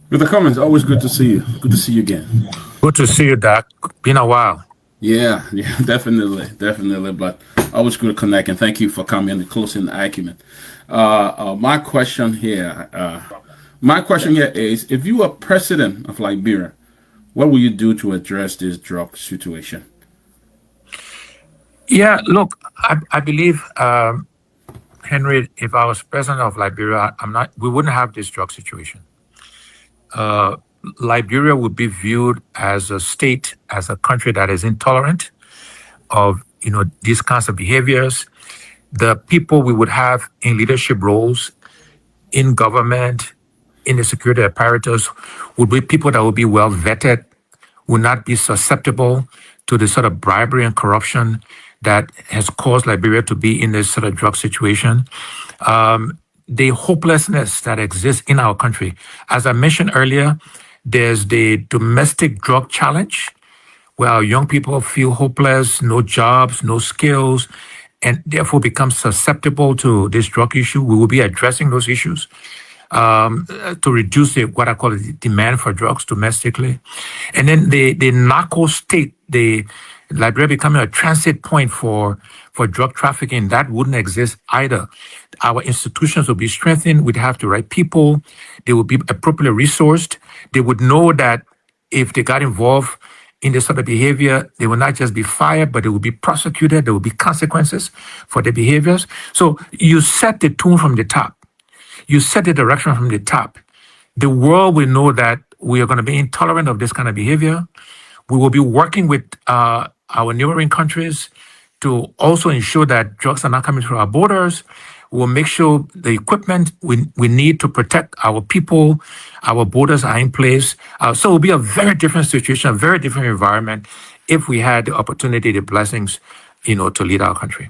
Mr. Cummings, always good to see you. Good to see you again. Good to see you, Doc. Been a while. Yeah, yeah, definitely, definitely. But always good to connect, and thank you for coming and closing the argument. My question here is: if you were president of Liberia, what will you do to address this drug situation? Yeah, look, I believe, Henry, if I was president of Liberia, we wouldn't have this drug situation. Uh, Liberia would be viewed as a state, as a country that is intolerant of, these kinds of behaviors. The people we would have in leadership roles in government, in the security apparatus, would be people that would be well vetted, would not be susceptible to the sort of bribery and corruption that has caused Liberia to be in this sort of drug situation. The hopelessness that exists in our country. As I mentioned earlier, there's the domestic drug challenge, where our young people feel hopeless, no jobs, no skills, and therefore become susceptible to this drug issue. We will be addressing those issues to reduce what I call the demand for drugs domestically. And then the narco-state, the Liberia becoming a transit point for drug trafficking, that wouldn't exist either. Our institutions would be strengthened. We'd have the right people. They would be appropriately resourced. They would know that if they got involved in this sort of behavior, they will not just be fired, but they will be prosecuted. There will be consequences for their behaviors. So you set the tune from the top. You set the direction from the top. The world will know that we are going to be intolerant of this kind of behavior. We will be working with our neighboring countries to also ensure that drugs are not coming through our borders. We'll make sure the equipment we need to protect our people, our borders are in place. So it will be a very different situation, a very different environment if we had the opportunity, the blessings, to lead our country.